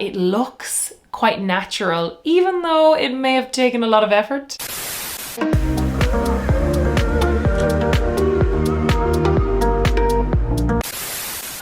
It looks quite natural, even though it may have taken a lot of effort.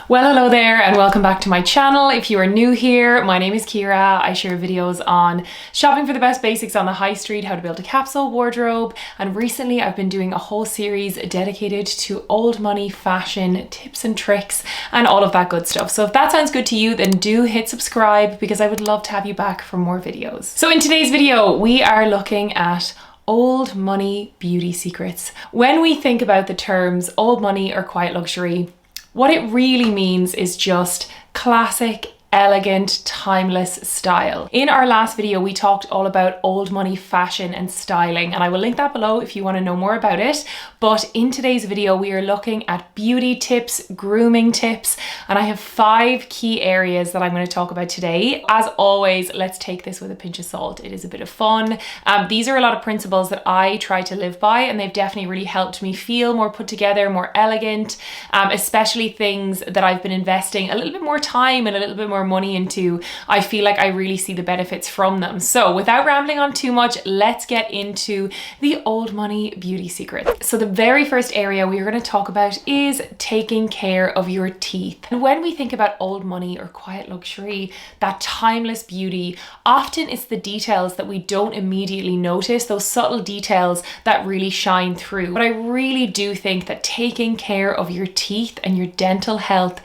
Well, hello there and welcome back to my channel. If you are new here, my name is Ciara. I share videos on shopping for the best basics on the high street, how to build a capsule wardrobe, and recently I've been doing a whole series dedicated to old money fashion tips and tricks and all of that good stuff. So if that sounds good to you, then do hit subscribe because I would love to have you back for more videos. So in today's video, we are looking at old money beauty secrets. When we think about the terms old money or quiet luxury, what it really means is just classic, elegant, timeless style. In our last video, we talked all about old money fashion and styling, and I will link that below if you want to know more about it. But in today's video, we are looking at beauty tips, grooming tips, and I have 5 key areas that I'm going to talk about today. As always, let's take this with a pinch of salt. It is a bit of fun. These are a lot of principles that I try to live by, and they've definitely really helped me feel more put together, more elegant, especially things that I've been investing a little bit more time and a little bit more money into. I feel like I really see the benefits from them. So without rambling on too much, let's get into the old money beauty secret. So the very first area we are going to talk about is taking care of your teeth. And when we think about old money or quiet luxury, that timeless beauty, often it's the details that we don't immediately notice, those subtle details that really shine through. But I really do think that taking care of your teeth and your dental health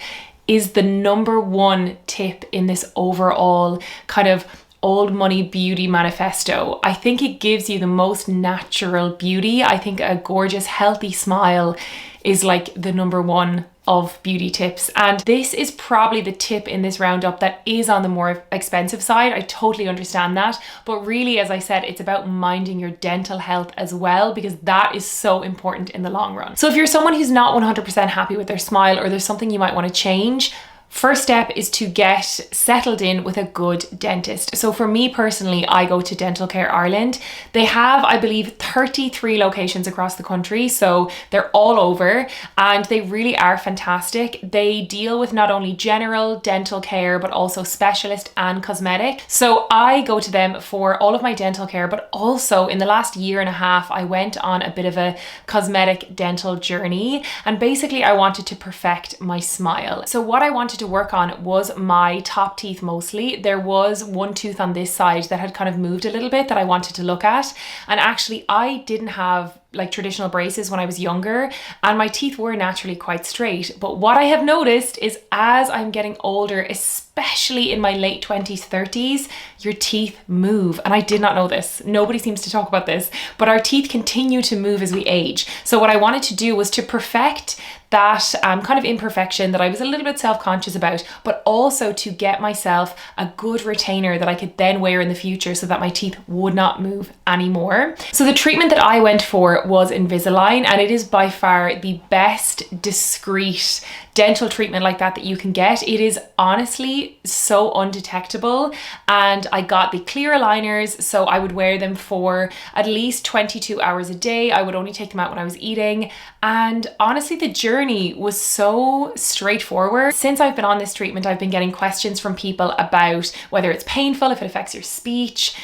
is the number one tip in this overall kind of old money beauty manifesto. I think it gives you the most natural beauty. I think a gorgeous, healthy smile is like the number one of beauty tips. And this is probably the tip in this roundup that is on the more expensive side. I totally understand that. But really, as I said, it's about minding your dental health as well, because that is so important in the long run. So if you're someone who's not 100% happy with their smile, or there's something you might want to change, first step is to get settled in with a good dentist. So for me personally, I go to Dental Care Ireland. They have, I believe, 33 locations across the country. So they're all over and they really are fantastic. They deal with not only general dental care, but also specialist and cosmetic. So I go to them for all of my dental care, but also in the last year and a half, I went on a bit of a cosmetic dental journey. And basically I wanted to perfect my smile. So what I wanted to work on was my top teeth mostly. There was one tooth on this side that had kind of moved a little bit that I wanted to look at. And actually I didn't have like traditional braces when I was younger, and my teeth were naturally quite straight. But what I have noticed is as I'm getting older, especially in my late 20s, 30s, your teeth move. And I did not know this. Nobody seems to talk about this, but our teeth continue to move as we age. So what I wanted to do was to perfect that kind of imperfection that I was a little bit self-conscious about, but also to get myself a good retainer that I could then wear in the future so that my teeth would not move anymore. So the treatment that I went for was Invisalign, and it is by far the best discreet dental treatment like that you can get. It is honestly so undetectable, and I got the clear aligners, so I would wear them for at least 22 hours a day. I would only take them out when I was eating, and honestly the journey was so straightforward. Since I've been on this treatment, I've been getting questions from people about whether it's painful, if it affects your speech,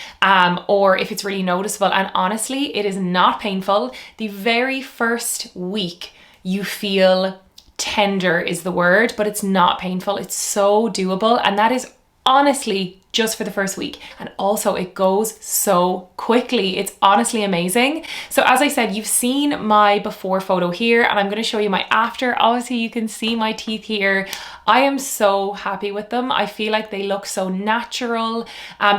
or if it's really noticeable, and honestly it is not painful. The very first week you feel tender is the word, but it's not painful. It's so doable, and that is honestly just for the first week. And also it goes so quickly. It's honestly amazing. So as I said, you've seen my before photo here, and I'm going to show you my after. Obviously you can see my teeth here. I am so happy with them. I feel like they look so natural.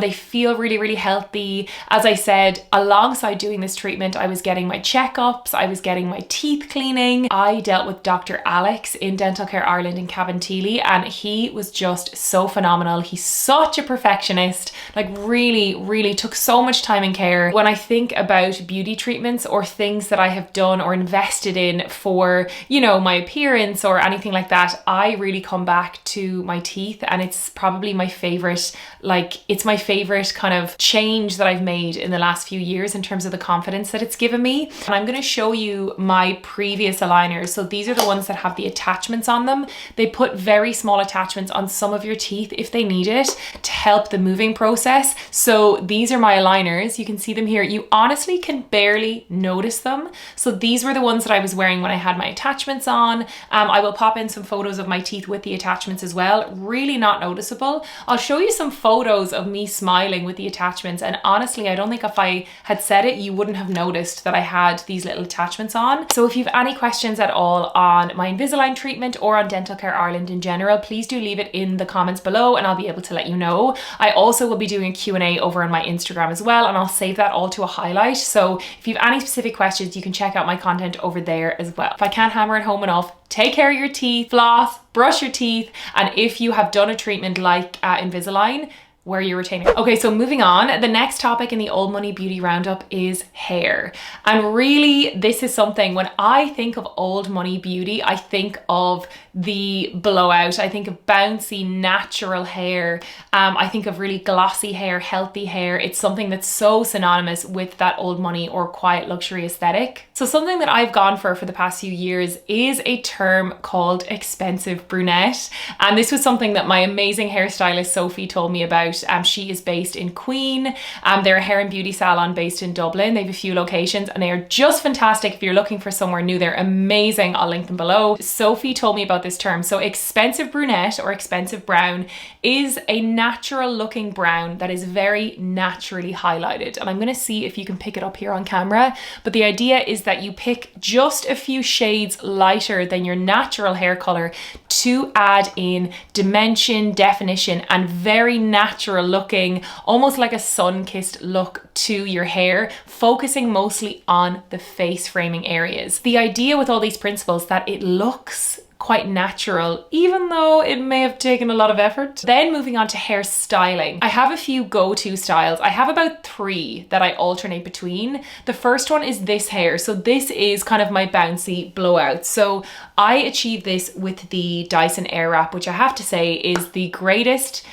They feel really, really healthy. As I said, alongside doing this treatment, I was getting my checkups, I was getting my teeth cleaning. I dealt with Dr. Alex in Dental Care Ireland in Cabinteely, and he was just so phenomenal. He's such a professional perfectionist, like really took so much time and care. When I think about beauty treatments or things that I have done or invested in for, you know, my appearance or anything like that, I really come back to my teeth, and it's probably my favorite, like it's my favorite kind of change that I've made in the last few years in terms of the confidence that it's given me. And I'm going to show you my previous aligners. So these are the ones that have the attachments on them. They put very small attachments on some of your teeth if they need it to help the moving process. So these are my aligners. You can see them here. You honestly can barely notice them. So these were the ones that I was wearing when I had my attachments on. I will pop in some photos of my teeth with the attachments as well. Really not noticeable. I'll show you some photos of me smiling with the attachments, and honestly I don't think if I had said it you wouldn't have noticed that I had these little attachments on. So if you have any questions at all on my Invisalign treatment or on Dental Care Ireland in general, please do leave it in the comments below and I'll be able to let you know. I also will be doing a Q&A over on my Instagram as well, and I'll save that all to a highlight. So if you have any specific questions, you can check out my content over there as well. If I can't hammer it home enough, take care of your teeth, floss, brush your teeth, and if you have done a treatment like Invisalign, wear your retainer. Okay, so moving on, the next topic in the Old Money Beauty Roundup is hair. And really, this is something, when I think of Old Money Beauty, I think of the blowout. I think of bouncy, natural hair. I think of really glossy hair, healthy hair. It's something that's so synonymous with that old money or quiet luxury aesthetic. So something that I've gone for the past few years is a term called expensive brunette. And this was something that my amazing hairstylist Sophie told me about. She is based in Queen. They're a hair and beauty salon based in Dublin. They have a few locations and they are just fantastic. If you're looking for somewhere new, they're amazing. I'll link them below. Sophie told me about this term. So expensive brunette or expensive brown is a natural looking brown that is very naturally highlighted. And I'm going to see if you can pick it up here on camera. But the idea is that you pick just a few shades lighter than your natural hair color to add in dimension, definition, and very natural looking, almost like a sun-kissed look to your hair, focusing mostly on the face framing areas. The idea with all these principles that it looks quite natural, even though it may have taken a lot of effort. Then moving on to hair styling. I have a few go-to styles. I have about 3 that I alternate between. The first one is this hair. So this is kind of my bouncy blowout. So I achieve this with the Dyson airwrap, which I have to say is the greatest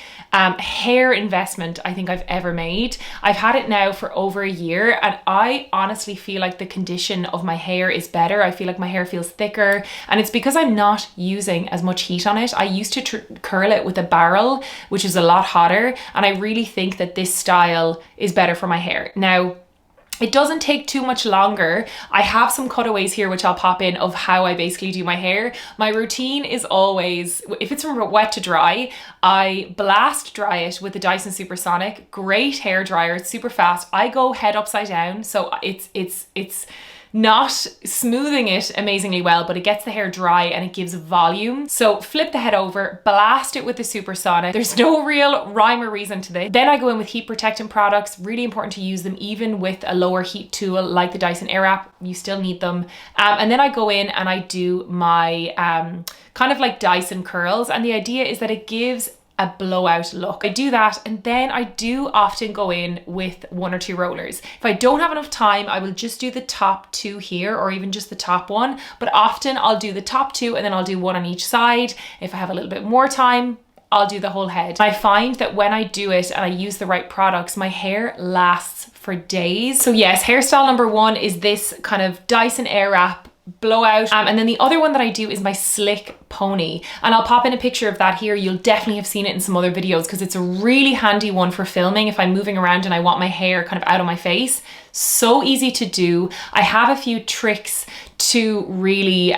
hair investment I think I've ever made. I've had it now for over a year and I honestly feel like the condition of my hair is better. I feel like my hair feels thicker, and it's because I'm not using as much heat on it. I used to curl it with a barrel, which is a lot hotter, and I really think that this style is better for my hair. Now, it doesn't take too much longer. I have some cutaways here which I'll pop in of how I basically do my hair. My routine is always, if it's from wet to dry, I blast dry it with the Dyson Supersonic. Great hair dryer, it's super fast. I go head upside down, so it's not smoothing it amazingly well, but it gets the hair dry and it gives volume. So flip the head over, blast it with the Supersonic. There's no real rhyme or reason to this. Then I go in with heat protectant products. Really important to use them even with a lower heat tool like the Dyson airwrap. You still need them. And then I go in and I do my kind of like Dyson curls. And the idea is that it gives a blowout look. I do that, and then I do often go in with 1 or 2 rollers. If I don't have enough time, I will just do the top 2 here, or even just the top 1, but often I'll do the top 2 and then I'll do 1 on each side. If I have a little bit more time, I'll do the whole head. I find that when I do it and I use the right products, my hair lasts for days. So yes, hairstyle number 1 is this kind of Dyson airwrap blowout, and then the other one that I do is my slick pony, and I'll pop in a picture of that here. You'll definitely have seen it in some other videos because it's a really handy one for filming if I'm moving around and I want my hair kind of out of my face. So easy to do. I have a few tricks to really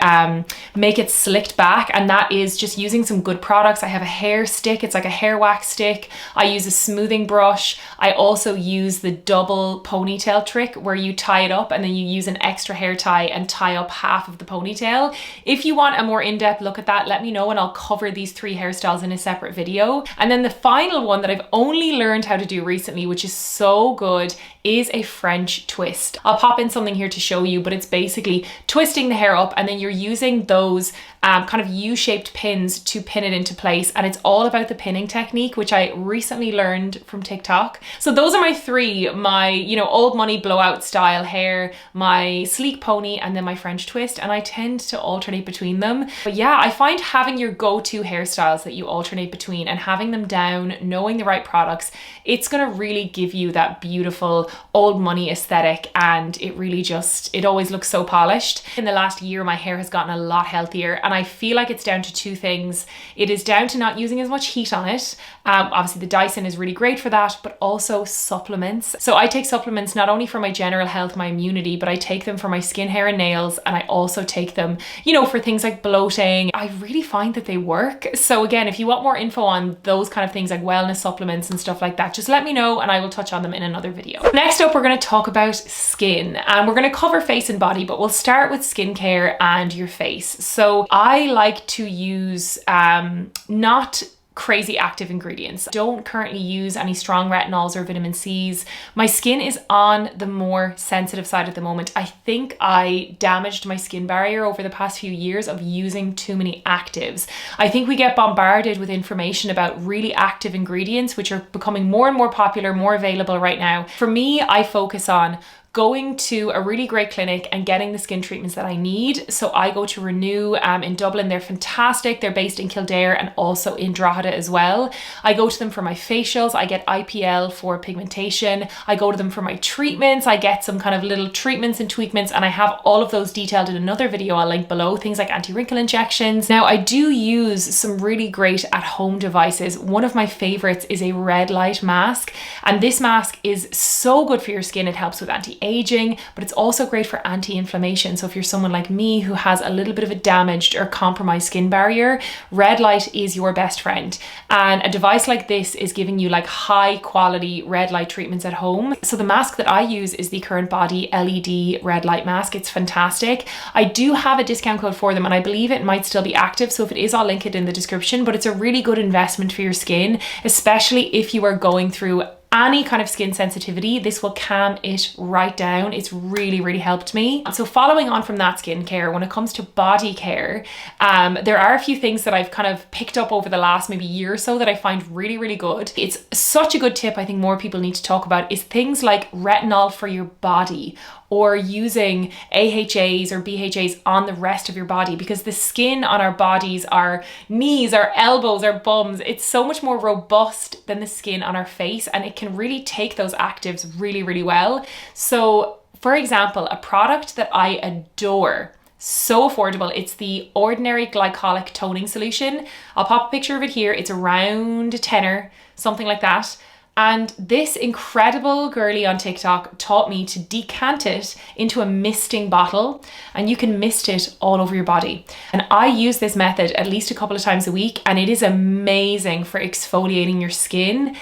make it slicked back, and that is just using some good products. I have a hair stick, it's like a hair wax stick. I use a smoothing brush. I also use the double ponytail trick where you tie it up and then you use an extra hair tie and tie up half of the ponytail. If you want a more in-depth look at that, let me know and I'll cover these 3 hairstyles in a separate video. And then the final one that I've only learned how to do recently, which is so good, is a French twist. I'll pop in something here to show you, but it's basically twisting the hair up, and then you're using those kind of U-shaped pins to pin it into place. And it's all about the pinning technique, which I recently learned from TikTok. So those are my three: my, you know, old money blowout style hair, my sleek pony, and then my French twist. And I tend to alternate between them. But yeah, I find having your go-to hairstyles that you alternate between and having them down, knowing the right products, it's gonna really give you that beautiful old money aesthetic, and it really just, it always looks so polished. In the last year, my hair has gotten a lot healthier, and I feel like it's down to two things. It is down to not using as much heat on it. Obviously the Dyson is really great for that, but also supplements. So I take supplements not only for my general health, my immunity, but I take them for my skin, hair, and nails. And I also take them, you know, for things like bloating. I really find that they work. So again, if you want more info on those kind of things like wellness supplements and stuff like that, just let me know and I will touch on them in another video. Next up, we're going to talk about skin, and we're going to cover face and body, but we'll start with skincare and your face. So I like to use not crazy active ingredients. Don't currently use any strong retinols or vitamin C's. My skin is on the more sensitive side at the moment. I think I damaged my skin barrier over the past few years of using too many actives. I think we get bombarded with information about really active ingredients, which are becoming more and more popular, more available right now. For me, I focus on going to a really great clinic and getting the skin treatments that I need. So I go to Renew in Dublin. They're fantastic. They're based in Kildare and also in Drogheda as well. I go to them for my facials. I get IPL for pigmentation. I go to them for my treatments. I get some kind of little treatments and tweakments, and I have all of those detailed in another video I'll link below, things like anti-wrinkle injections. Now I do use some really great at-home devices. One of my favorites is a red light mask, and this mask is so good for your skin. It helps with anti-aging, but it's also great for anti-inflammation. So if you're someone like me who has a little bit of a damaged or compromised skin barrier, red light is your best friend. And a device like this is giving you like high quality red light treatments at home. So the mask that I use is the Current Body LED red light mask. It's fantastic. I do have a discount code for them, and I believe it might still be active. So if it is, I'll link it in the description, but it's a really good investment for your skin, especially if you are going through any kind of skin sensitivity. This will calm it right down. It's really, really helped me. So following on from that skincare, when it comes to body care, there are a few things that I've kind of picked up over the last maybe year or so that I find really, really good. It's such a good tip I think more people need to talk about, is things like retinol for your body, or using AHAs or BHAs on the rest of your body, because the skin on our bodies, our knees, our elbows, our bums, it's so much more robust than the skin on our face, and it can really take those actives really, really well. So for example, a product that I adore, so affordable, it's the Ordinary Glycolic Toning Solution. I'll pop a picture of it here. It's around a tenner, something like that. And this incredible girly on TikTok taught me to decant it into a misting bottle, and you can mist it all over your body. And I use this method at least a couple of times a week, and it is amazing for exfoliating your skin.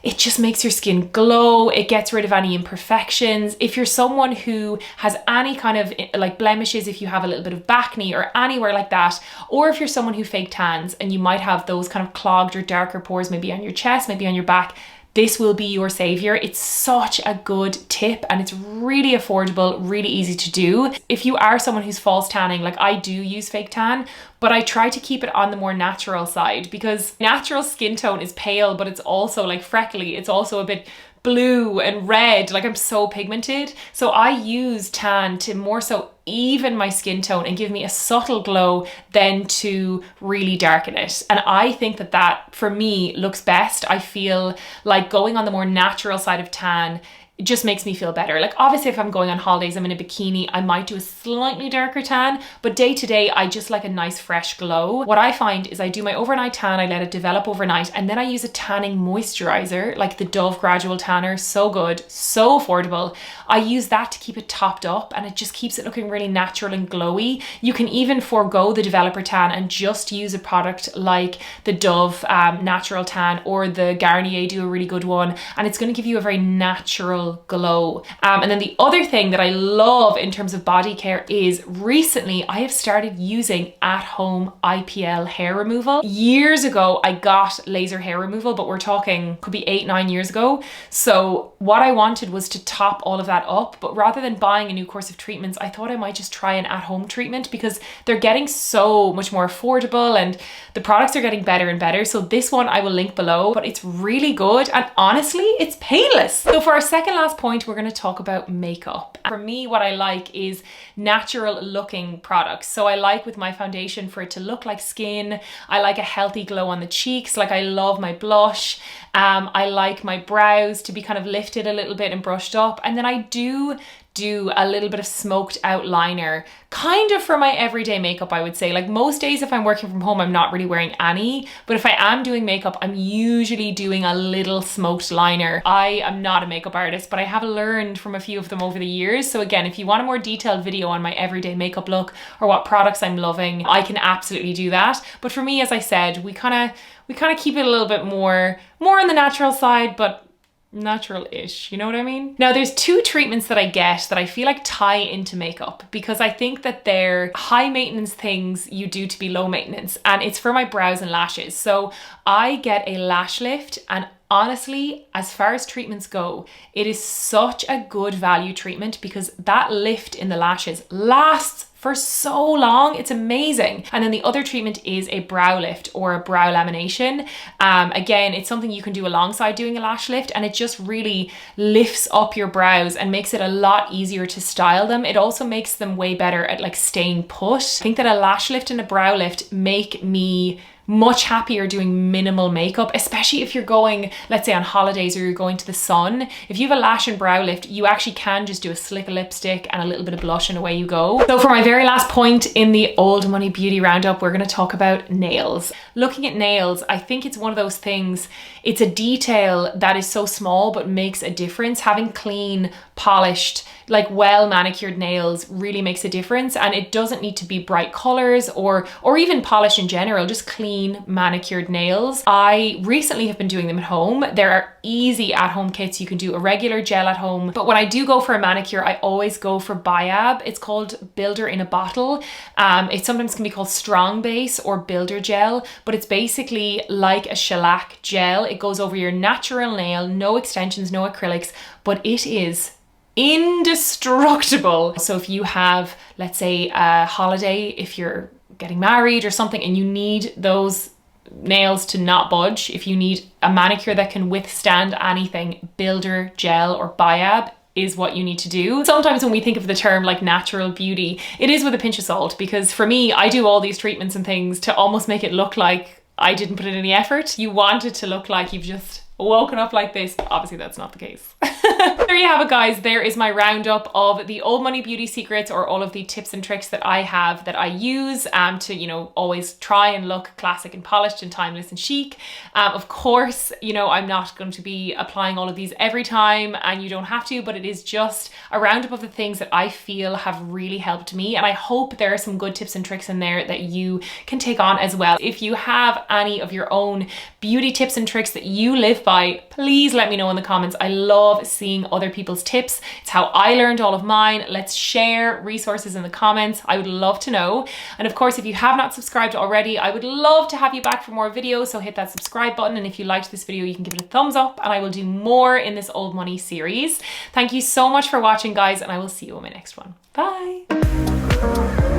It just makes your skin glow. It gets rid of any imperfections. If you're someone who has any kind of like blemishes, if you have a little bit of acne or anywhere like that, or if you're someone who fake tans and you might have those kind of clogged or darker pores, maybe on your chest, maybe on your back, this will be your savior. It's such a good tip, and it's really affordable, really easy to do. If you are someone who's false tanning, like I do use fake tan, but I try to keep it on the more natural side, because natural skin tone is pale, but it's also like freckly. It's also a bit blue and red, like I'm so pigmented. So I use tan to more so even my skin tone and give me a subtle glow than to really darken it. And I think that that for me looks best. I feel like going on the more natural side of tan, it just makes me feel better. Like obviously if I'm going on holidays, I'm in a bikini, I might do a slightly darker tan, but day to day, I just like a nice fresh glow. What I find is I do my overnight tan, I let it develop overnight, and then I use a tanning moisturizer like the Dove Gradual Tanner. So good, so affordable. I use that to keep it topped up, and it just keeps it looking really natural and glowy. You can even forego the developer tan and just use a product like the Dove Natural Tan, or the Garnier do a really good one, and it's going to give you a very natural natural glow. And then the other thing that I love in terms of body care is recently I have started using at-home IPL hair removal. Years ago, I got laser hair removal, but we're talking, could be 8-9 years ago. So what I wanted was to top all of that up, but rather than buying a new course of treatments, I thought I might just try an at-home treatment because they're getting so much more affordable and the products are getting better and better. So this one I will link below, but it's really good and honestly, it's painless. So for our second last point, we're going to talk about makeup. For me, what I like is natural looking products. So I like with my foundation for it to look like skin. I like a healthy glow on the cheeks. Like I love my blush. I like my brows to be kind of lifted a little bit and brushed up. And then I do a little bit of smoked out liner, kind of for my everyday makeup, I would say. Like most days if I'm working from home, I'm not really wearing any, but if I am doing makeup, I'm usually doing a little smoked liner. I am not a makeup artist, but I have learned from a few of them over the years. So again, if you want a more detailed video on my everyday makeup look or what products I'm loving, I can absolutely do that. But for me, as I said, we kind of keep it a little bit more on the natural side, but natural-ish, you know what I mean? Now there's two treatments that I get that I feel like tie into makeup because I think that they're high maintenance things you do to be low maintenance, and it's for my brows and lashes. So I get a lash lift, and honestly, as far as treatments go, it is such a good value treatment because that lift in the lashes lasts for so long. It's amazing. And then the other treatment is a brow lift or a brow lamination. Again, it's something you can do alongside doing a lash lift, and it just really lifts up your brows and makes it a lot easier to style them. It also makes them way better at like staying put. I think that a lash lift and a brow lift make me much happier doing minimal makeup, especially if you're going, let's say on holidays or you're going to the sun. If you have a lash and brow lift, you actually can just do a slick of lipstick and a little bit of blush and away you go. So for my very last point in the Old Money Beauty Roundup, we're going to talk about nails. Looking at nails, I think it's one of those things, it's a detail that is so small but makes a difference. Having clean, polished, like well manicured nails really makes a difference, and it doesn't need to be bright colors or even polish in general, just clean manicured nails. I recently have been doing them at home. There are easy at-home kits. You can do a regular gel at home, but when I do go for a manicure, I always go for Biab. It's called Builder in a Bottle. It sometimes can be called Strong Base or Builder Gel, but it's basically like a shellac gel. It goes over your natural nail, no extensions, no acrylics, but it is indestructible. So if you have, let's say, a holiday, if you're getting married or something and you need those nails to not budge, if you need a manicure that can withstand anything, Builder Gel or Biab is what you need to do. Sometimes when we think of the term like natural beauty, it is with a pinch of salt, because for me, I do all these treatments and things to almost make it look like I didn't put in any effort. You want it to look like you've just woken up like this. Obviously that's not the case. There you have it, guys. There is my roundup of the Old Money Beauty secrets, or all of the tips and tricks that I have that I use to, you know, always try and look classic and polished and timeless and chic. Of course, you know, I'm not going to be applying all of these every time, and you don't have to, but it is just a roundup of the things that I feel have really helped me, and I hope there are some good tips and tricks in there that you can take on as well. If you have any of your own beauty tips and tricks that you live by, please let me know in the comments. I love seeing other people's tips. It's how I learned all of mine. Let's share resources in the comments. I would love to know. And of course, if you have not subscribed already, I would love to have you back for more videos. So hit that subscribe button. And if you liked this video, you can give it a thumbs up, and I will do more in this Old Money series. Thank you so much for watching, guys, and I will see you in my next one. Bye.